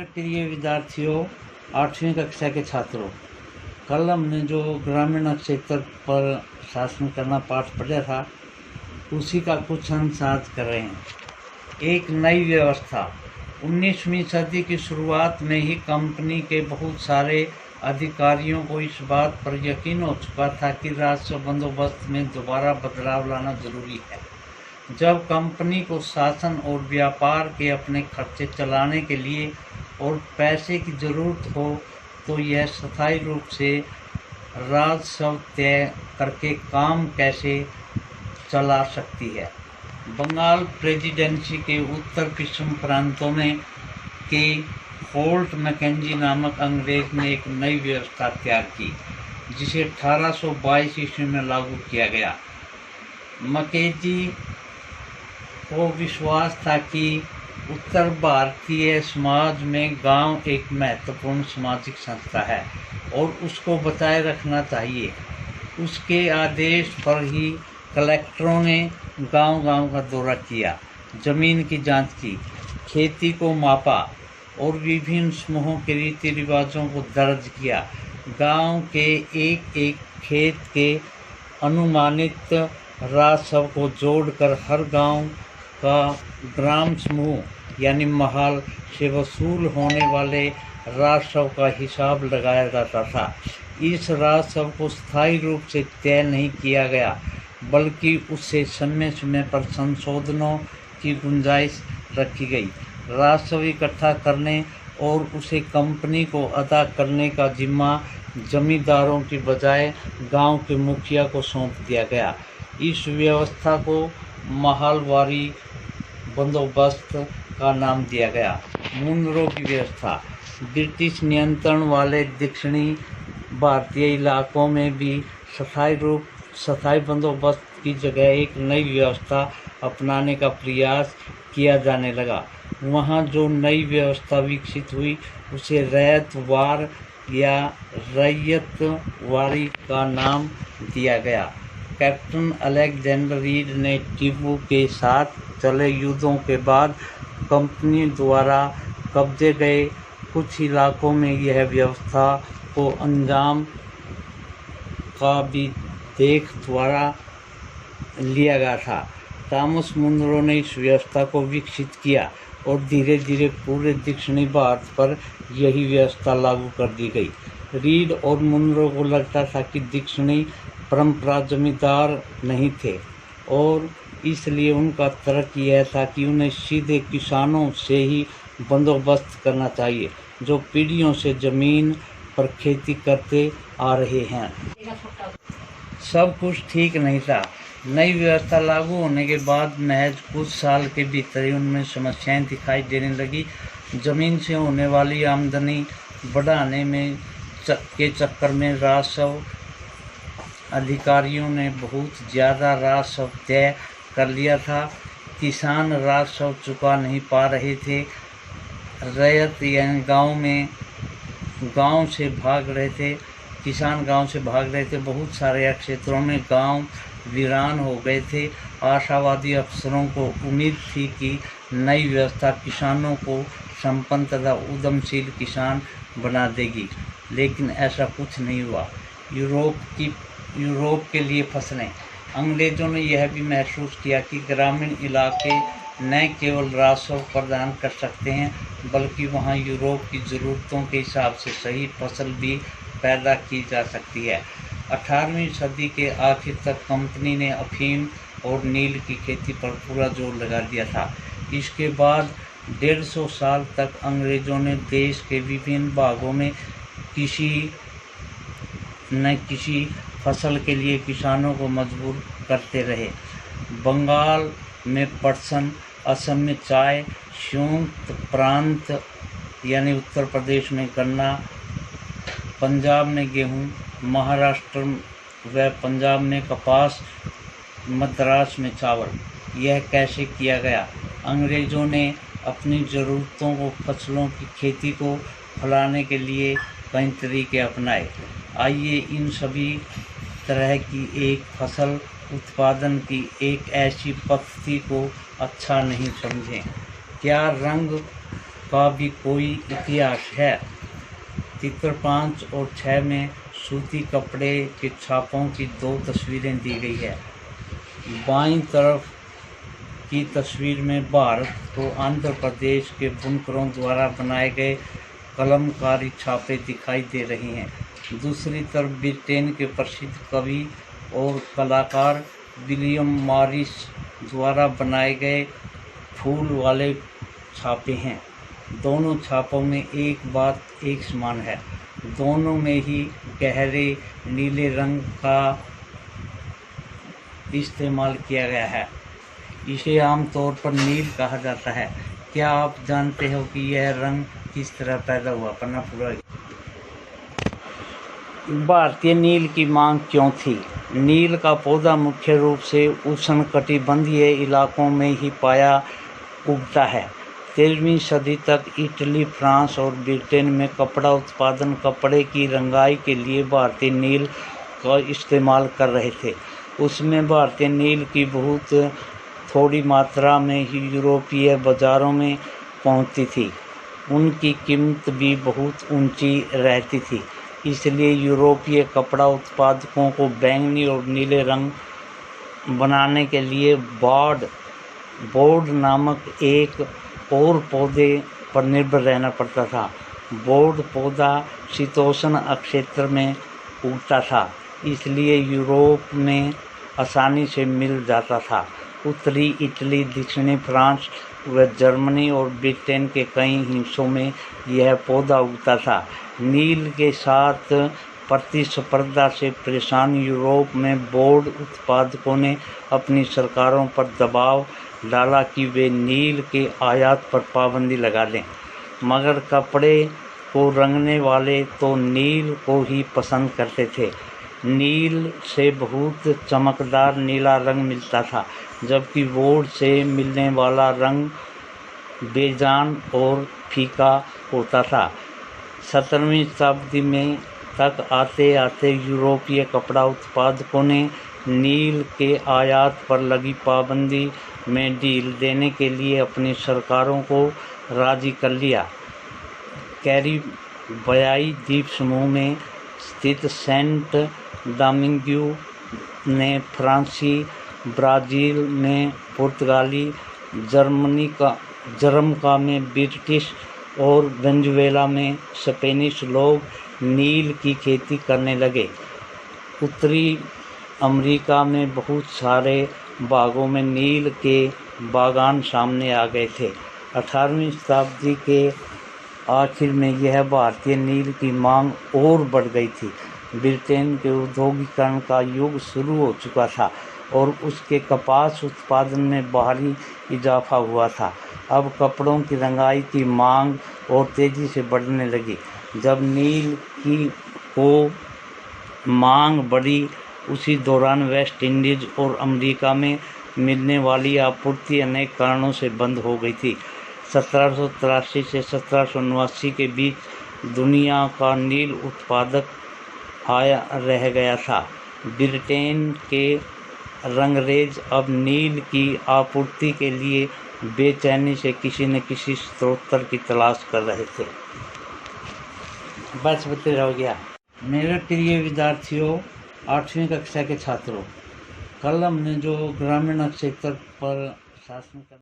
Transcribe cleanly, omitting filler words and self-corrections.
मेरे प्रिय विद्यार्थियों, 8वीं कक्षा के छात्रों, कल हमने जो ग्रामीण क्षेत्र पर शासन करना पाठ पढ़ा था, उसी का कुछ अंश आज कर रहे हैं। एक नई व्यवस्था। 19वीं सदी की शुरुआत में ही कंपनी के बहुत सारे अधिकारियों को इस बात पर यकीन हो चुका था कि राजस्व बंदोबस्त में दोबारा बदलाव लाना जरूरी है। जब कंपनी को शासन और व्यापार के अपने खर्चे चलाने के लिए और पैसे की जरूरत हो, तो यह स्थायी रूप से राजस्व तय करके काम कैसे चला सकती है। बंगाल प्रेसिडेंसी के उत्तर पश्चिम प्रांतों में के होल्ट मैकेंजी नामक अंग्रेज ने एक नई व्यवस्था तैयार की, जिसे 1822 ईस्वी में लागू किया गया। मैकेंजी को विश्वास था कि उत्तर भारतीय समाज में गांव एक महत्वपूर्ण सामाजिक संस्था है और उसको बचाए रखना चाहिए। उसके आदेश पर ही कलेक्टरों ने गांव-गांव का दौरा किया, जमीन की जांच की, खेती को मापा और विभिन्न समूहों के रीति रिवाजों को दर्ज किया। गांव के एक-एक खेत के अनुमानित राजस्व को जोड़कर हर गांव का ग्राम समूह यानी महल से वसूल होने वाले राजस्व का हिसाब लगाया जाता था। इस राजस्व को स्थायी रूप से तय नहीं किया गया, बल्कि उससे समय समय पर संशोधनों की गुंजाइश रखी गई। राजस्व इकट्ठा करने और उसे कंपनी को अदा करने का जिम्मा जमींदारों की बजाय गांव के मुखिया को सौंप दिया गया। इस व्यवस्था को महलवारी बंदोबस्त का नाम दिया गया। मुनरो की व्यवस्था। ब्रिटिश नियंत्रण वाले दक्षिणी भारतीय इलाकों में भी स्थायी बंदोबस्त की जगह एक नई व्यवस्था अपनाने का प्रयास किया जाने लगा। वहाँ जो नई व्यवस्था विकसित हुई उसे रैयतवार या रैयतवारी का नाम दिया गया। कैप्टन अलेक्जेंडर रीड ने टीपू के साथ चले युद्धों के बाद कंपनी द्वारा कब्जे गए कुछ इलाकों में यह व्यवस्था को अंजाम का भी देख द्वारा लिया गया था। थॉमस मुनरो ने इस व्यवस्था को विकसित किया और धीरे धीरे पूरे दक्षिणी भारत पर यही व्यवस्था लागू कर दी गई। रीड और मुनरो को लगता था कि दक्षिणी परंपरा जमींदार नहीं थे और इसलिए उनका तर्क यह था कि उन्हें सीधे किसानों से ही बंदोबस्त करना चाहिए, जो पीढ़ियों से जमीन पर खेती करते आ रहे हैं। सब कुछ ठीक नहीं था। नई व्यवस्था लागू होने के बाद महज कुछ साल के भीतर ही उनमें समस्याएं दिखाई देने लगी। जमीन से होने वाली आमदनी बढ़ाने में के चक्कर में राजस्व अधिकारियों ने बहुत ज़्यादा राजस्व तय कर लिया था। किसान राजस्व चुका नहीं पा रहे थे। रैयत यानी गांव से भाग रहे थे। किसान गांव से भाग रहे थे। बहुत सारे क्षेत्रों में गांव वीरान हो गए थे। आशावादी अफसरों को उम्मीद थी कि नई व्यवस्था किसानों को संपन्न तथा उद्यमशील किसान बना देगी, लेकिन ऐसा कुछ नहीं हुआ। यूरोप के लिए फसलें। अंग्रेज़ों ने यह भी महसूस किया कि ग्रामीण इलाके न केवल राजस्व प्रदान कर सकते हैं, बल्कि वहाँ यूरोप की ज़रूरतों के हिसाब से सही फसल भी पैदा की जा सकती है। 18वीं सदी के आखिर तक कंपनी ने अफीम और नील की खेती पर पूरा जोर लगा दिया था। इसके बाद 150 साल तक अंग्रेज़ों ने देश के विभिन्न भागों में किसी न किसी फसल के लिए किसानों को मजबूर करते रहे। बंगाल में पटसन, असम में चाय, संयुक्त प्रांत यानी उत्तर प्रदेश में गन्ना, पंजाब में गेहूं, महाराष्ट्र व पंजाब में कपास, मद्रास में चावल। यह कैसे किया गया? अंग्रेज़ों ने अपनी ज़रूरतों को फसलों की खेती को फैलाने के लिए कई तरीके अपनाए। आइए इन सभी तरह की एक फसल उत्पादन की एक ऐसी पद्धति को अच्छा नहीं समझें। क्या रंग का भी कोई इतिहास है। चित्र 5 और 6 में सूती कपड़े के छापों की 2 तस्वीरें दी गई है। बाईं तरफ की तस्वीर में भारत और आंध्र प्रदेश के बुनकरों द्वारा बनाए गए कलमकारी छापे दिखाई दे रही हैं। दूसरी तरफ ब्रिटेन के प्रसिद्ध कवि और कलाकार विलियम मॉरिस द्वारा बनाए गए फूल वाले छापे हैं। दोनों छापों में एक बात एक समान है, दोनों में ही गहरे नीले रंग का इस्तेमाल किया गया है। इसे आमतौर पर नील कहा जाता है। क्या आप जानते हो कि यह रंग किस तरह पैदा हुआ? पन्ना पूरा। भारतीय नील की मांग क्यों थी? नील का पौधा मुख्य रूप से उष्णकटिबंधीय इलाकों में ही उगता है। 13वीं सदी तक इटली, फ्रांस और ब्रिटेन में कपड़ा उत्पादन कपड़े की रंगाई के लिए भारतीय नील का इस्तेमाल कर रहे थे। उसमें भारतीय नील की बहुत थोड़ी मात्रा में ही यूरोपीय बाज़ारों में पहुंचती थी। उनकी कीमत भी बहुत ऊंची रहती थी, इसलिए यूरोपीय कपड़ा उत्पादकों को बैंगनी और नीले रंग बनाने के लिए बोर्ड नामक एक और पौधे पर निर्भर रहना पड़ता था। बोर्ड पौधा शीतोष्ण क्षेत्र में उगता था, इसलिए यूरोप में आसानी से मिल जाता था। उत्तरी इटली, दक्षिणी फ्रांस व जर्मनी और ब्रिटेन के कई हिस्सों में यह पौधा उगता था। नील के साथ प्रतिस्पर्धा से परेशान यूरोप में बोर्ड उत्पादकों ने अपनी सरकारों पर दबाव डाला कि वे नील के आयात पर पाबंदी लगा दें, मगर कपड़े को रंगने वाले तो नील को ही पसंद करते थे। नील से बहुत चमकदार नीला रंग मिलता था, जबकि बोर्ड से मिलने वाला रंग बेजान और फीका होता था। 17वीं शताब्दी में तक आते आते यूरोपीय कपड़ा उत्पादकों ने नील के आयात पर लगी पाबंदी में ढील देने के लिए अपनी सरकारों को राजी कर लिया। कैरिबियाई द्वीप समूह में स्थित सेंट डोमिंगो ने फ्रांसी, ब्राज़ील में पुर्तगाली, जमैका में ब्रिटिश और वेनेजुएला में स्पेनिश लोग नील की खेती करने लगे। उत्तरी अमेरिका में बहुत सारे भागों में नील के बागान सामने आ गए थे। 18वीं शताब्दी के आखिर में यह भारतीय नील की मांग और बढ़ गई थी। ब्रिटेन के औद्योगिकरण का युग शुरू हो चुका था और उसके कपास उत्पादन में भारी इजाफा हुआ था। अब कपड़ों की रंगाई की मांग और तेज़ी से बढ़ने लगी। जब नील की मांग बढ़ी, उसी दौरान वेस्ट इंडीज़ और अमेरिका में मिलने वाली आपूर्ति अनेक कारणों से बंद हो गई थी। 1783 से 1789 के बीच दुनिया का नील उत्पादक आया रह गया था। ब्रिटेन के रंगरेज अब नील की आपूर्ति के लिए बेचैनी से किसी न किसी स्रोत की तलाश कर रहे थे। बस बते रह गया। मेरे प्रिय विद्यार्थियों, 8वीं कक्षा के छात्रों, कल हमने जो ग्रामीण क्षेत्र पर शासन